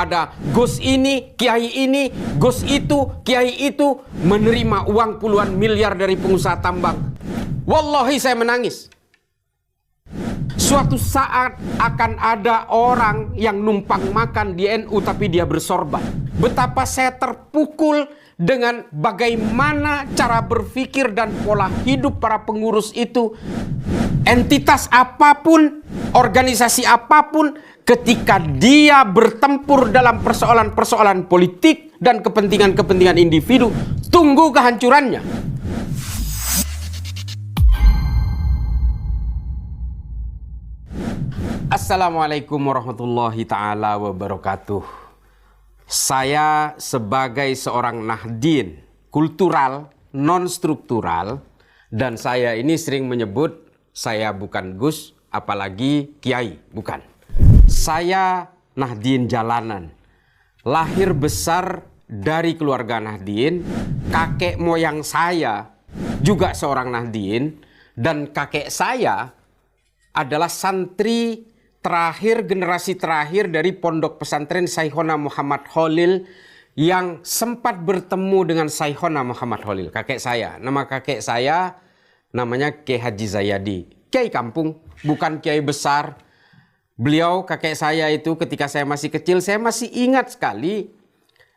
ada Gus ini, Kiai ini, Gus itu, Kiai itu menerima uang puluhan miliar dari pengusaha tambang. Wallahi saya menangis. Suatu saat akan ada orang yang numpang makan di NU tapi dia bersorban. Betapa saya terpukul dengan bagaimana cara berpikir dan pola hidup para pengurus itu. Entitas apapun, organisasi apapun, ketika dia bertempur dalam persoalan-persoalan politik dan kepentingan-kepentingan individu, tunggu kehancurannya. Assalamualaikum warahmatullahi ta'ala wabarakatuh. Saya sebagai seorang Nahdien kultural, non-struktural, dan saya ini sering menyebut saya bukan Gus, apalagi Kiai, bukan. Saya Nahdien jalanan, lahir besar dari keluarga Nahdien, kakek moyang saya juga seorang Nahdien, dan kakek saya adalah santri terakhir, generasi terakhir dari pondok pesantren Syekhona Muhammad Khalil yang sempat bertemu dengan Syekhona Muhammad Khalil, kakek saya. Nama kakek saya namanya Kiai Haji Zayadi, Kiai kampung, bukan Kiai besar. Beliau, kakek saya itu ketika saya masih kecil, saya masih ingat sekali.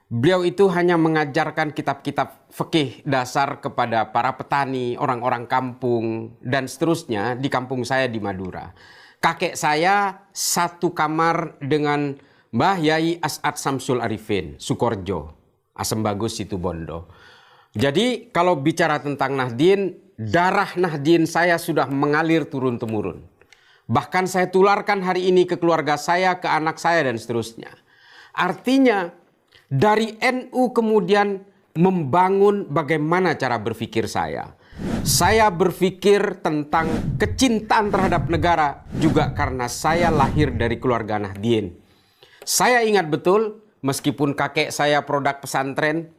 Beliau itu hanya mengajarkan kitab-kitab fikih dasar kepada para petani, orang-orang kampung, dan seterusnya di kampung saya di Madura. Kakek saya satu kamar dengan Mbah Yai As'ad Samsul Arifin, Sukorjo, Asem Bagus Situbondo. Jadi kalau bicara tentang Nahdien, darah Nahdien saya sudah mengalir turun-temurun. Bahkan saya tularkan hari ini ke keluarga saya, ke anak saya, dan seterusnya. Artinya dari NU kemudian membangun bagaimana cara berpikir saya. Saya berpikir tentang kecintaan terhadap negara juga karena saya lahir dari keluarga Nahdien. Saya ingat betul, meskipun kakek saya produk pesantren,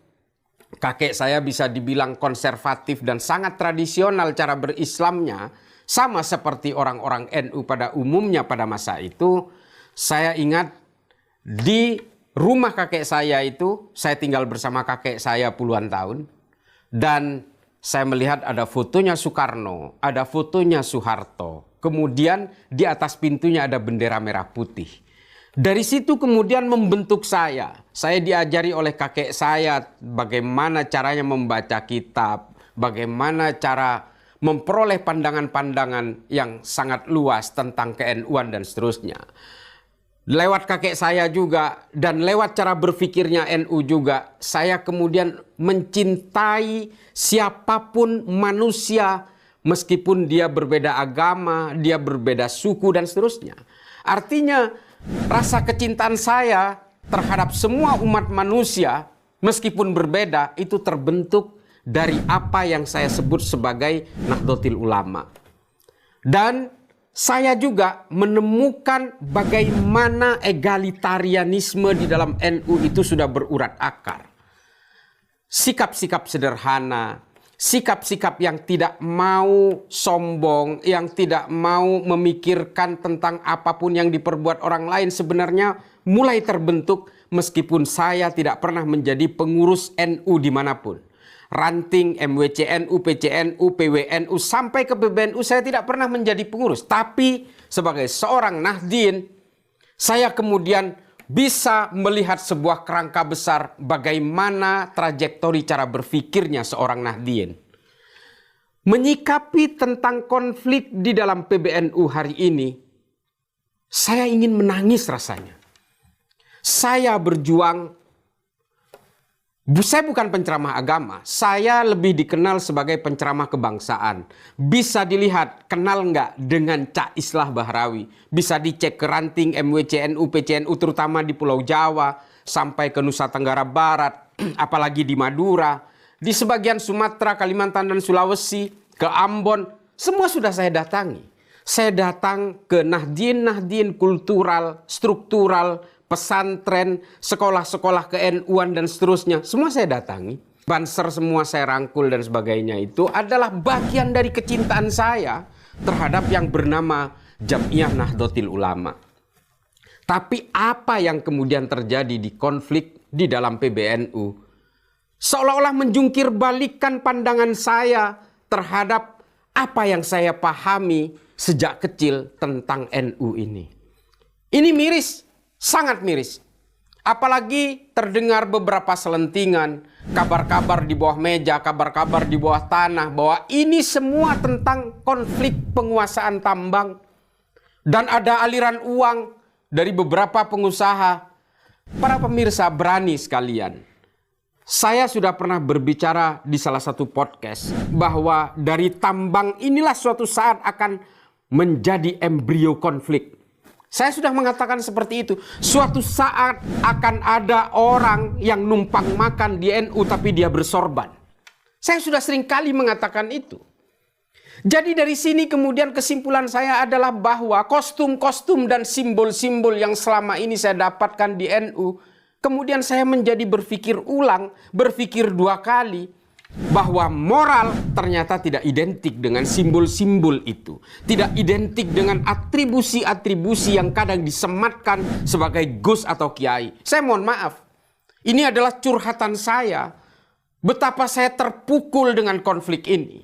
kakek saya bisa dibilang konservatif dan sangat tradisional cara berislamnya, sama seperti orang-orang NU pada umumnya pada masa itu. Saya ingat di rumah kakek saya itu, saya tinggal bersama kakek saya puluhan tahun, dan saya melihat ada fotonya Soekarno, ada fotonya Soeharto. Kemudian di atas pintunya ada bendera merah putih. Dari situ kemudian membentuk saya. Saya diajari oleh kakek saya bagaimana caranya membaca kitab, bagaimana cara memperoleh pandangan-pandangan yang sangat luas tentang ke-NU-an dan seterusnya. Lewat kakek saya juga dan lewat cara berpikirnya NU juga, saya kemudian mencintai siapapun manusia meskipun dia berbeda agama, dia berbeda suku dan seterusnya. Artinya rasa kecintaan saya terhadap semua umat manusia meskipun berbeda itu terbentuk dari apa yang saya sebut sebagai Nahdlatul Ulama. Dan saya juga menemukan bagaimana egalitarianisme di dalam NU itu sudah berurat akar. Sikap-sikap sederhana, sikap-sikap yang tidak mau sombong, yang tidak mau memikirkan tentang apapun yang diperbuat orang lain sebenarnya mulai terbentuk meskipun saya tidak pernah menjadi pengurus NU dimanapun. Ranting, MWCNU, PCNU, PWNU, sampai ke PBNU saya tidak pernah menjadi pengurus. Tapi sebagai seorang Nahdien, saya kemudian bisa melihat sebuah kerangka besar bagaimana trajektori cara berpikirnya seorang Nahdien. Menyikapi tentang konflik di dalam PBNU hari ini, saya ingin menangis rasanya. Saya berjuang. Saya bukan penceramah agama, saya lebih dikenal sebagai penceramah kebangsaan. Bisa dilihat, kenal nggak dengan Cak Islah Bahrawi. Bisa dicek ke ranting MWCNU, PCNU terutama di Pulau Jawa, sampai ke Nusa Tenggara Barat, apalagi di Madura, di sebagian Sumatera, Kalimantan dan Sulawesi, ke Ambon, semua sudah saya datangi. Saya datang ke Nahdien-Nahdien kultural, struktural, pesantren, sekolah-sekolah ke-NU-an dan seterusnya. Semua saya datangi. Banser semua saya rangkul dan sebagainya itu adalah bagian dari kecintaan saya terhadap yang bernama Jam'iyah Nahdlatul Ulama. Tapi apa yang kemudian terjadi di konflik di dalam PBNU seolah-olah menjungkir balikkan pandangan saya terhadap apa yang saya pahami sejak kecil tentang NU ini. Ini miris, sangat miris. Apalagi terdengar beberapa selentingan, kabar-kabar di bawah meja, kabar-kabar di bawah tanah bahwa ini semua tentang konflik penguasaan tambang. Dan ada aliran uang dari beberapa pengusaha. Para pemirsa berani sekalian. Saya sudah pernah berbicara di salah satu podcast bahwa dari tambang inilah suatu saat akan menjadi embrio konflik. Saya sudah mengatakan seperti itu. Suatu saat akan ada orang yang numpang makan di NU tapi dia bersorban. Saya sudah sering kali mengatakan itu. Jadi dari sini kemudian kesimpulan saya adalah bahwa kostum-kostum dan simbol-simbol yang selama ini saya dapatkan di NU, kemudian saya menjadi berpikir ulang, berpikir dua kali, bahwa moral ternyata tidak identik dengan simbol-simbol itu. Tidak identik dengan atribusi-atribusi yang kadang disematkan sebagai gus atau kiai. Saya mohon maaf, ini adalah curhatan saya. Betapa saya terpukul dengan konflik ini.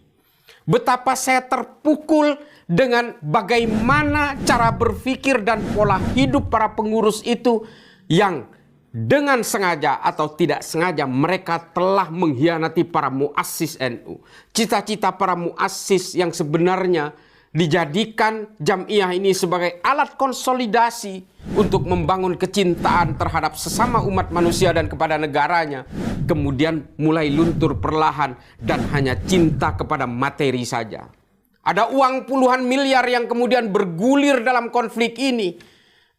Betapa saya terpukul dengan bagaimana cara berpikir dan pola hidup para pengurus itu yang dengan sengaja atau tidak sengaja mereka telah mengkhianati para muassis NU. Cita-cita para muassis yang sebenarnya dijadikan Jam'iyah ini sebagai alat konsolidasi untuk membangun kecintaan terhadap sesama umat manusia dan kepada negaranya, kemudian mulai luntur perlahan dan hanya cinta kepada materi saja. Ada uang puluhan miliar yang kemudian bergulir dalam konflik ini.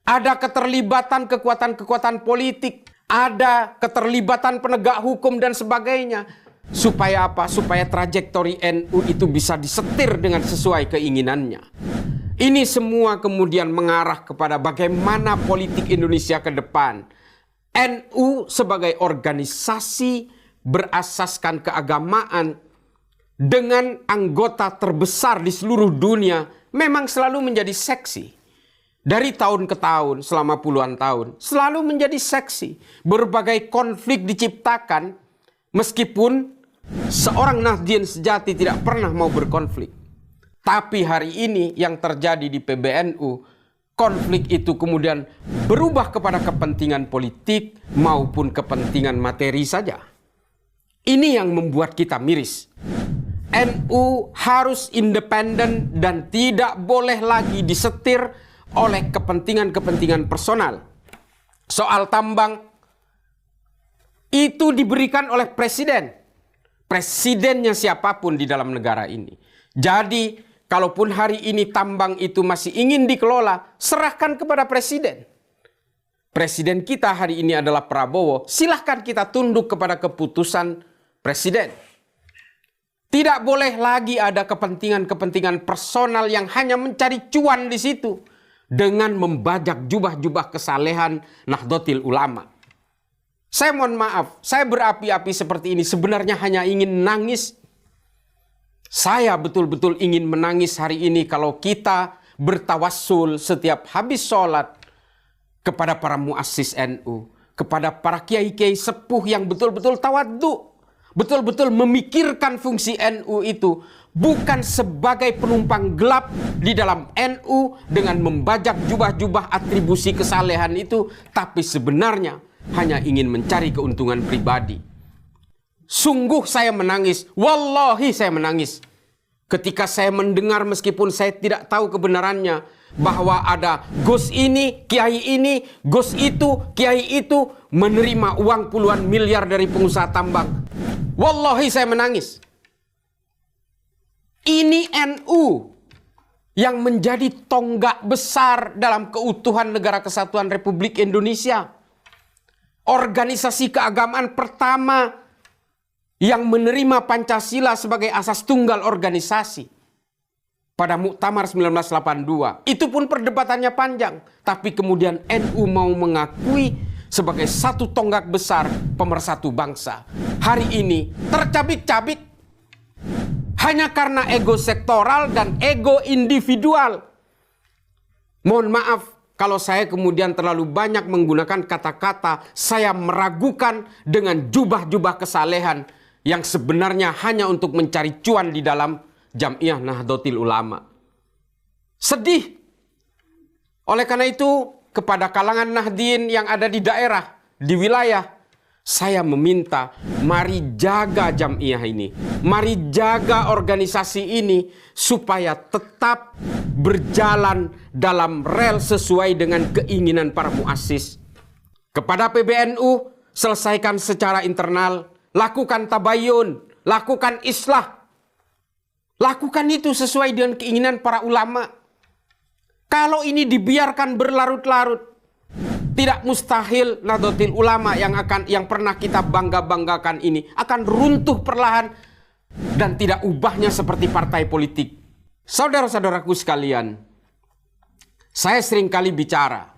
Ada keterlibatan kekuatan-kekuatan politik, ada keterlibatan penegak hukum dan sebagainya. Supaya apa? Supaya trajektori NU itu bisa disetir dengan sesuai keinginannya. Ini semua kemudian mengarah kepada bagaimana politik Indonesia ke depan. NU sebagai organisasi berasaskan keagamaan dengan anggota terbesar di seluruh dunia memang selalu menjadi seksi. Dari tahun ke tahun, selama puluhan tahun, selalu menjadi seksi. Berbagai konflik diciptakan, meskipun seorang Nahdien sejati tidak pernah mau berkonflik. Tapi hari ini yang terjadi di PBNU, konflik itu kemudian berubah kepada kepentingan politik maupun kepentingan materi saja. Ini yang membuat kita miris. NU harus independen dan tidak boleh lagi disetir oleh kepentingan-kepentingan personal. Soal tambang itu diberikan oleh presiden. Presidennya siapapun di dalam negara ini. Jadi, kalaupun hari ini tambang itu masih ingin dikelola, serahkan kepada presiden. Presiden kita hari ini adalah Prabowo. Silahkan kita tunduk kepada keputusan presiden. Tidak boleh lagi ada kepentingan-kepentingan personal yang hanya mencari cuan di situ dengan membajak jubah-jubah kesalehan Nahdlatul Ulama. Saya mohon maaf, saya berapi-api seperti ini sebenarnya hanya ingin nangis. Saya betul-betul ingin menangis hari ini kalau kita bertawassul setiap habis sholat kepada para muassis NU, kepada para kiai-kiai sepuh yang betul-betul tawadhu, betul-betul memikirkan fungsi NU itu bukan sebagai penumpang gelap di dalam NU dengan membajak jubah-jubah atribusi kesalehan itu, tapi sebenarnya hanya ingin mencari keuntungan pribadi. Sungguh saya menangis, wallahi saya menangis ketika saya mendengar meskipun saya tidak tahu kebenarannya bahwa ada gus ini, gus itu, kiai itu menerima uang puluhan miliar dari pengusaha tambang. Wallahi saya menangis. Ini NU yang menjadi tonggak besar dalam keutuhan Negara Kesatuan Republik Indonesia. Organisasi keagamaan pertama yang menerima Pancasila sebagai asas tunggal organisasi pada Muktamar 1982. Itu pun perdebatannya panjang. Tapi kemudian NU mau mengakui sebagai satu tonggak besar pemersatu bangsa. Hari ini tercabik-cabik hanya karena ego sektoral dan ego individual. Mohon maaf kalau saya kemudian terlalu banyak menggunakan kata-kata saya meragukan dengan jubah-jubah kesalehan yang sebenarnya hanya untuk mencari cuan di dalam Jam'iyah Nahdlatul Ulama. Sedih. Oleh karena itu, kepada kalangan Nahdien yang ada di daerah, di wilayah, saya meminta, mari jaga Jam'iyah ini. Mari jaga organisasi ini supaya tetap berjalan dalam rel sesuai dengan keinginan para muassis. Kepada PBNU, selesaikan secara internal, lakukan tabayun, lakukan islah. Lakukan itu sesuai dengan keinginan para ulama. Kalau ini dibiarkan berlarut-larut, tidak mustahil Nahdlatul Ulama yang pernah kita bangga-banggakan ini akan runtuh perlahan dan tidak ubahnya seperti partai politik. Saudara-saudaraku sekalian, saya sering kali bicara.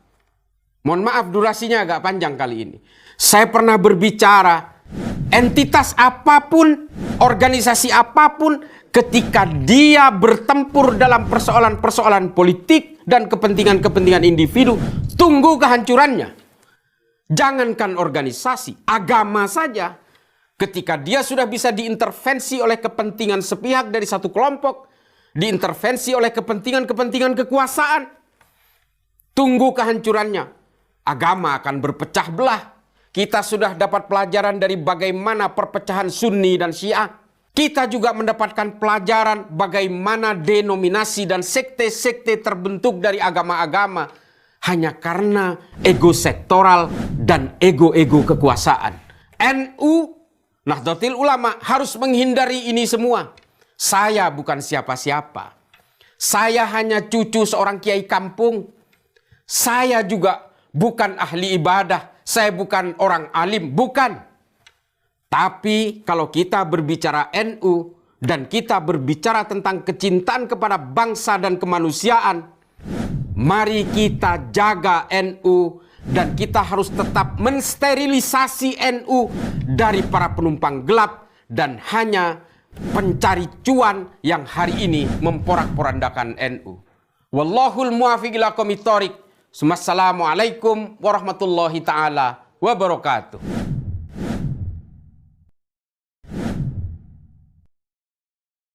Mohon maaf durasinya agak panjang kali ini. Saya pernah berbicara, entitas apapun, organisasi apapun, ketika dia bertempur dalam persoalan-persoalan politik dan kepentingan-kepentingan individu, tunggu kehancurannya. Jangankan organisasi, agama saja. Ketika dia sudah bisa diintervensi oleh kepentingan sepihak dari satu kelompok, diintervensi oleh kepentingan-kepentingan kekuasaan, tunggu kehancurannya. Agama akan berpecah belah. Kita sudah dapat pelajaran dari bagaimana perpecahan Sunni dan Syiah. Kita juga mendapatkan pelajaran bagaimana denominasi dan sekte-sekte terbentuk dari agama-agama hanya karena ego sektoral dan ego-ego kekuasaan. NU, Nahdlatul Ulama harus menghindari ini semua. Saya bukan siapa-siapa. Saya hanya cucu seorang kiai kampung. Saya juga bukan ahli ibadah. Saya bukan orang alim, bukan. Tapi kalau kita berbicara NU dan kita berbicara tentang kecintaan kepada bangsa dan kemanusiaan, mari kita jaga NU dan kita harus tetap mensterilisasi NU dari para penumpang gelap dan hanya pencari cuan yang hari ini memporak-porandakan NU. Wallahul muwaffiq ila aqwamit thoriq. Wassalamualaikum warahmatullahi taala wabarakatuh.